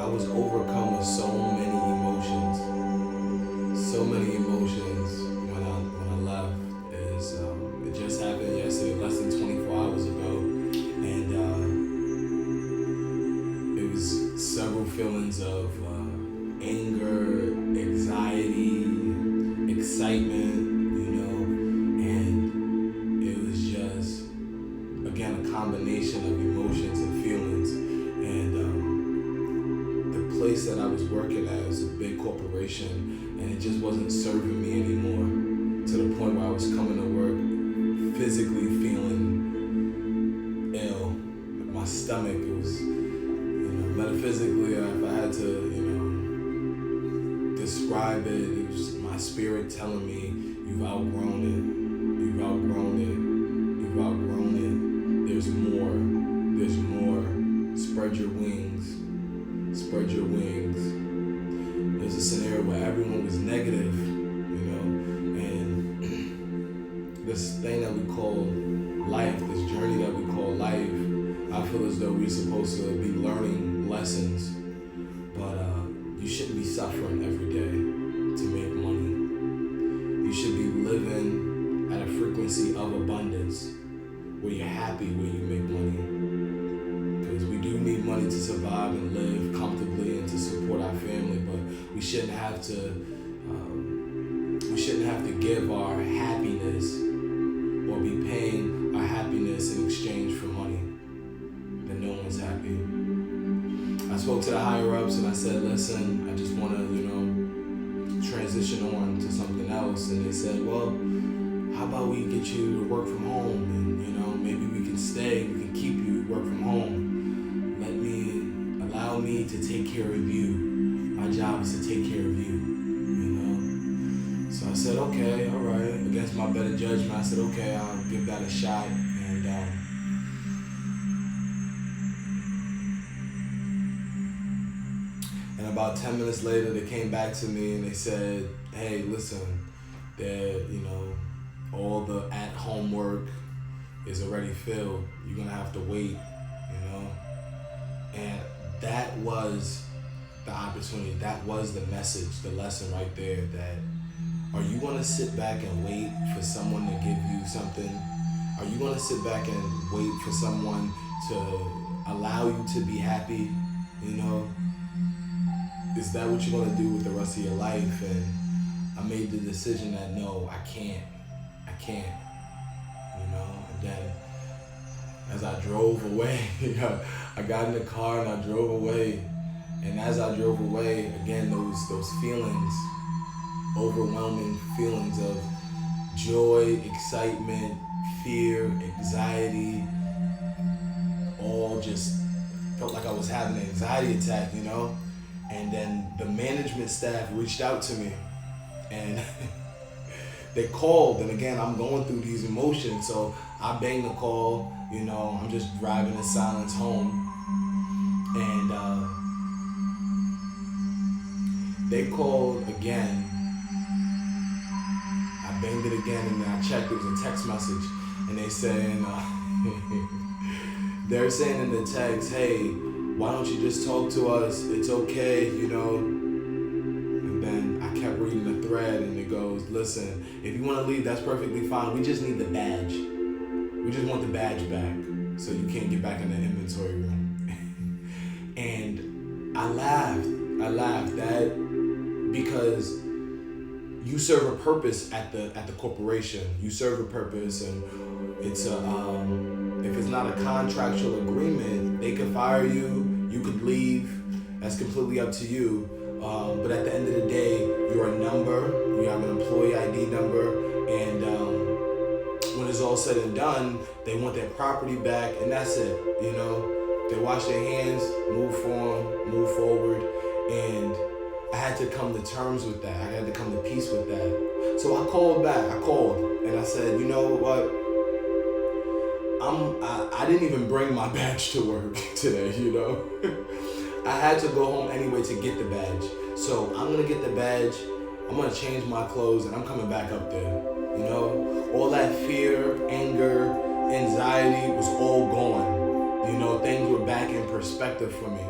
I was overcome with so many emotions. So many emotions when I left. It just happened yesterday, less than 24 hours ago, and it was several feelings of anger, anxiety, excitement, and it was just again a combination of emotions and feelings, and the place that I was working at was a big corporation, and it just wasn't serving me anymore, to the point where I was coming to work physically feeling ill. My stomach, it was, metaphysically, if I had to, describe it, it was my spirit telling me, you've outgrown it, you've outgrown it, you've outgrown it, there's more, there's more, spread your wings, spread your wings. There's a scenario where everyone was negative, and this thing that we call life, this journey that we call life, I feel as though we're supposed to be learning lessons, but you shouldn't be suffering every day to make money. You should be living at a frequency of abundance, where you're happy, where you make money. Because we do need money to survive and live comfortably and to support our family, but we shouldn't have to give our happiness or be paying our happiness in exchange for money. Then no one's happy. I spoke to the higher ups and I said, listen, I just want to, transition on to something else. And they said, well, how about we get you to work from home, and maybe we can stay, we can keep you work from home. Allow me to take care of you. My job is to take care of you, So I said, okay, all right. Against my better judgment, I said, okay, I'll give that a shot. And about 10 minutes later, they came back to me and they said, hey, listen, all the at-home work is already filled. You're going to have to wait, And that was the opportunity. That was the message, the lesson right there, that are you going to sit back and wait for someone to give you something? Are you going to sit back and wait for someone to allow you to be happy, Is that what you're going to do with the rest of your life? And I made the decision that no, I can't, And then as I drove away, I got in the car and I drove away. And as I drove away, again, those feelings, overwhelming feelings of joy, excitement, fear, anxiety, all just felt like I was having an anxiety attack, And then the management staff reached out to me and they called, and again, I'm going through these emotions, so I banged the call, I'm just driving in silence home, and they called again. I banged it again, and then I checked, it was a text message, and they're saying in the text, hey, why don't you just talk to us? It's okay, And then I kept reading the thread, and it goes, listen, if you want to leave, that's perfectly fine. We just need the badge. We just want the badge back, so you can't get back in the inventory room. And I laughed that because you serve a purpose at the corporation. You serve a purpose, and it's if it's not a contractual agreement, they could fire you. You could leave. That's completely up to you. But at the end of the day, you're a number. You have an employee ID number, and when it's all said and done, they want their property back, and that's it. They wash their hands, move forward, and I had to come to terms with that. I had to come to peace with that. So I called back. I called and I said, you know what? I didn't even bring my badge to work today, I had to go home anyway to get the badge. So I'm gonna get the badge, I'm gonna change my clothes, and I'm coming back up there. All that fear, anger, anxiety was all gone. Things were back in perspective for me.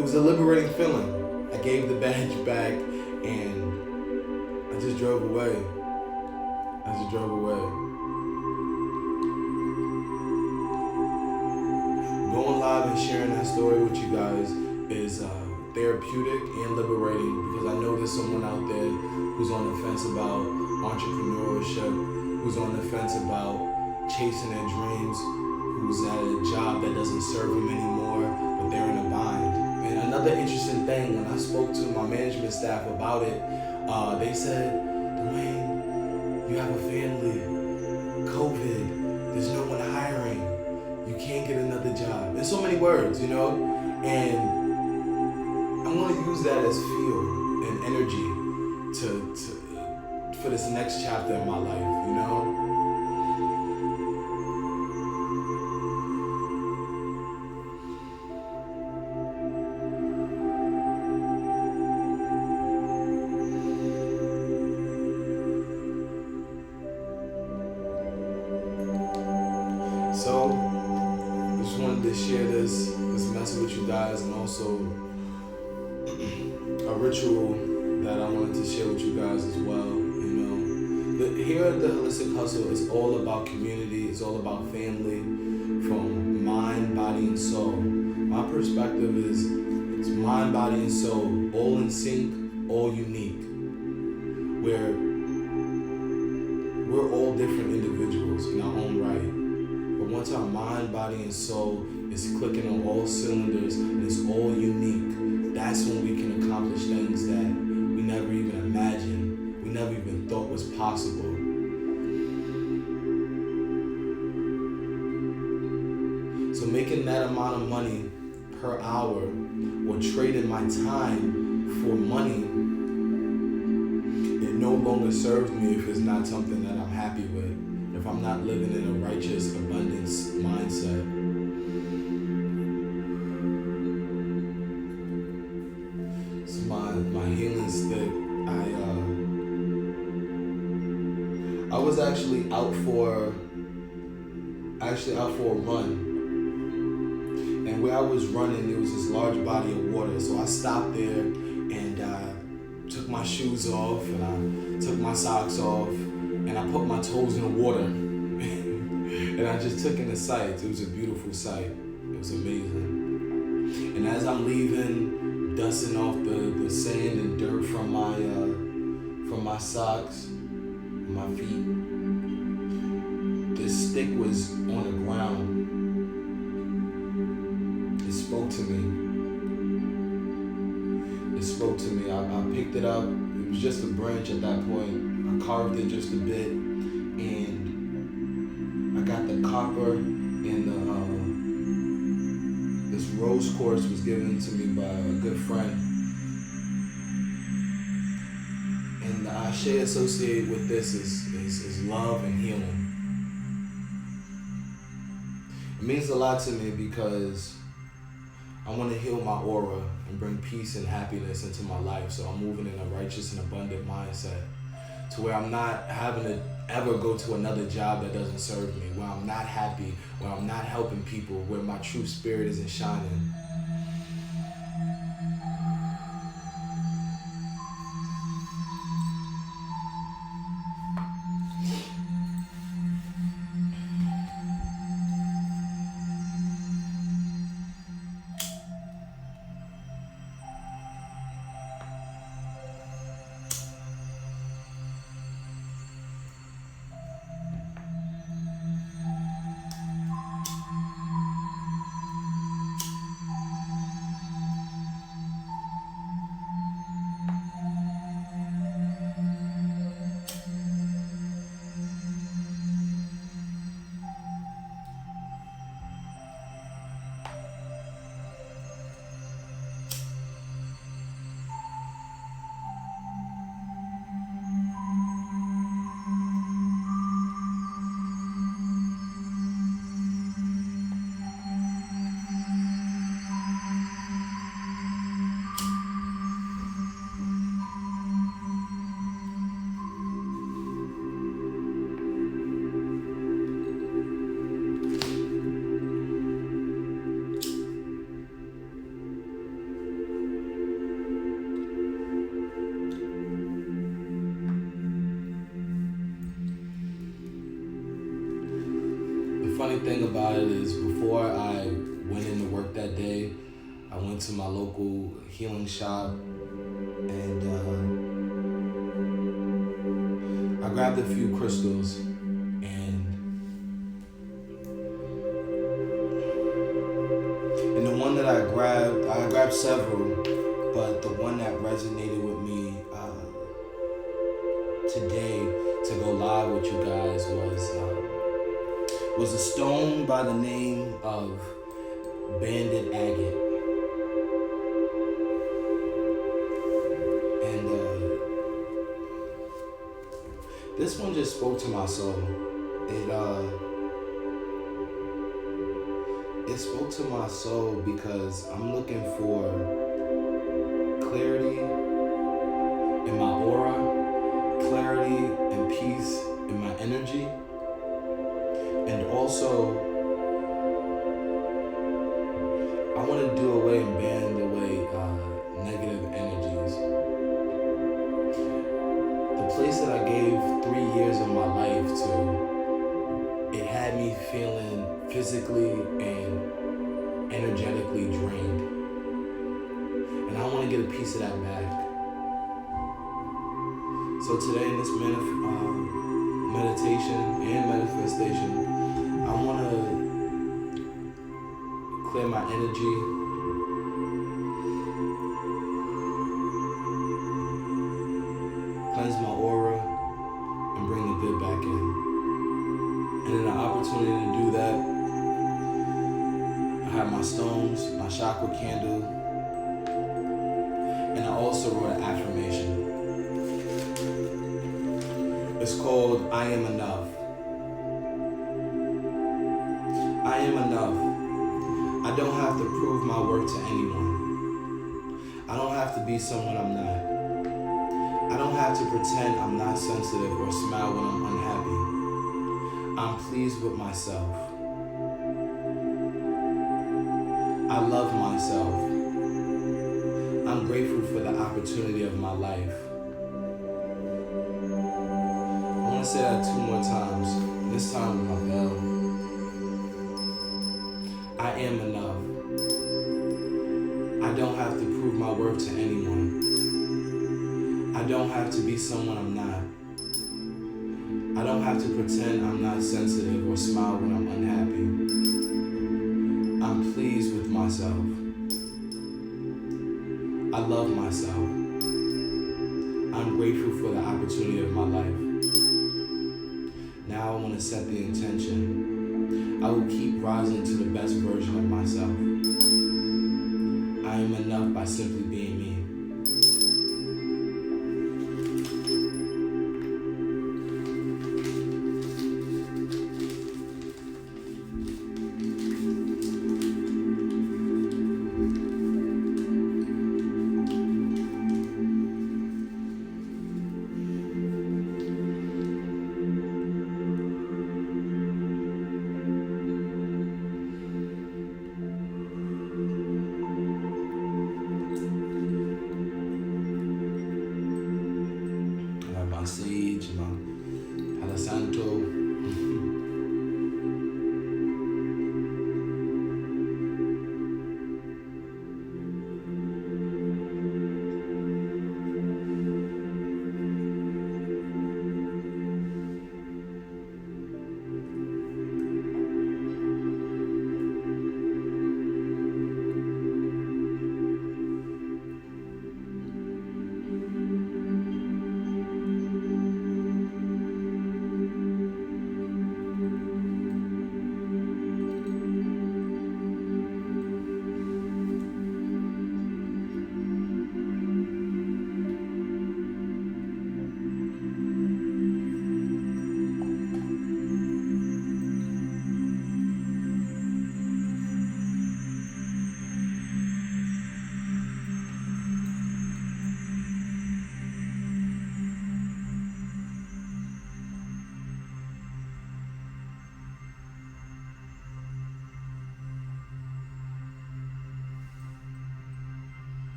it was a liberating feeling. I gave the badge back and I just drove away. I just drove away. Going live and sharing that story with you guys is therapeutic and liberating, because I know there's someone out there who's on the fence about entrepreneurship, who's on the fence about chasing their dreams, who's at a job that doesn't serve them anymore, but they're in a bind. And another interesting thing, when I spoke to my management staff about it, they said, Dwayne, you have a family, COVID, there's no one hiring, you can't get another job. There's so many words, you know, and I'm going to use that as fuel and energy to for this next chapter in my life, you know. So I just wanted to share this message with you guys, and also a ritual that I wanted to share with you guys as well. You know, here at the Holistic Hustle is all about community. It's all about family, from mind, body, and soul. My perspective is it's mind, body, and soul, all in sync, all unique. Where we're all different individuals in our own right. But once our mind, body, and soul is clicking on all cylinders and it's all unique, that's when we can accomplish things that we never even imagined, we never even thought was possible. So making that amount of money per hour, or trading my time for money, it no longer serves me if it's not something that I'm happy with, if I'm not living in a righteous abundance mindset. My healing stick, I was actually out for a run, and where I was running, there was this large body of water. So I stopped there and took my shoes off, and I took my socks off, and I put my toes in the water, and I just took in the sights. It was a beautiful sight. It was amazing. And as I'm leaving, dusting off the sand and dirt from my socks, my feet, this stick was on the ground. It spoke to me. I picked it up. It was just a branch at that point. I carved it just a bit, and I got the copper, and this rose quartz was given to me by a good friend. And the ashe associated with this is love and healing. It means a lot to me because I want to heal my aura and bring peace and happiness into my life. So I'm moving in a righteous and abundant mindset, to where I'm not having to ever go to another job that doesn't serve me, where I'm not happy, where I'm not helping people, where my true spirit isn't shining. thing about it is before I went into work that day, I went to my local healing shop and I grabbed a few crystals and the one that I grabbed several, but the one that resonated with me today to go live with you guys was a stone by the name of Banded Agate. And this one just spoke to my soul. It spoke to my soul because I'm looking for clarity in my aura, clarity and peace in my energy, and also I want to do away and ban away negative energies. The place that I gave 3 years of my life to, it had me feeling physically and energetically drained. And I want to get a piece of that back. So today in this meditation and manifestation, I want to clear my energy, cleanse my aura, and bring the good back in. And in the opportunity to do that, I have my stones, my chakra candle, and I also wrote an affirmation. It's called I Am Enough. I am enough. I don't have to prove my worth to anyone. I don't have to be someone I'm not. I don't have to pretend I'm not sensitive or smile when I'm unhappy. I'm pleased with myself. I love myself. I'm grateful for the opportunity of my life. I want to say that 2 more times, this time with my bell. I am enough. I don't have to prove my worth to anyone. I don't have to be someone I'm not. I don't have to pretend I'm not sensitive or smile when I'm unhappy. I'm pleased with myself. I love myself. I'm grateful for the opportunity of my life. Now I want to set the intention. I will keep rising to the best version of myself. I am enough by simply being me.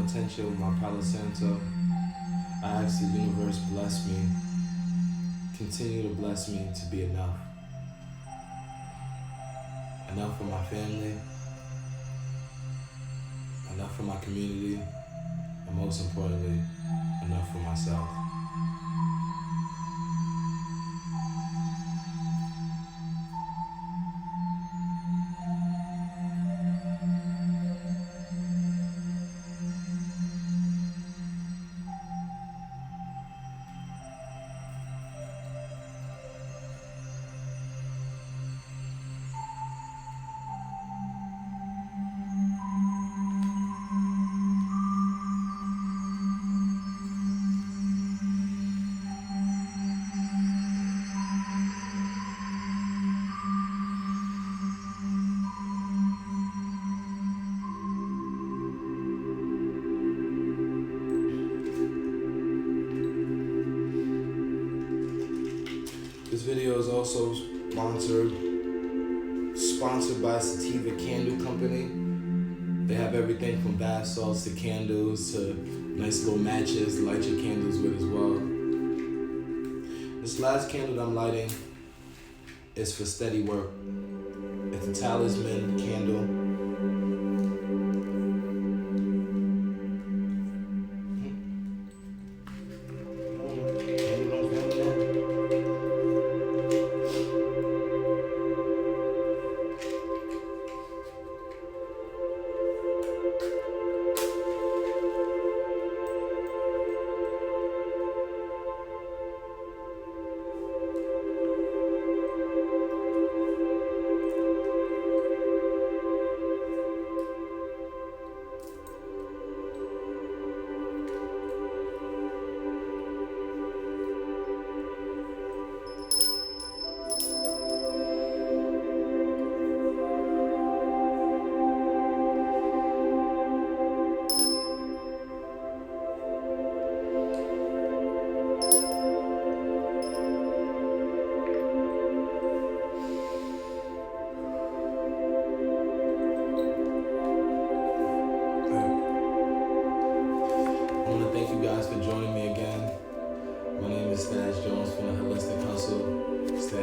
intention with my Palo Santo. I ask the universe bless me, continue to bless me to be enough. Enough for my family, enough for my community, and most importantly, enough for myself. This video is also sponsored by Sativa Candle Company. They have everything from bath salts to candles to nice little matches to light your candles with as well. This last candle that I'm lighting is for steady work. It's a talisman candle. For joining me again. My name is Stash Jones from the Holistic Hustle. Stay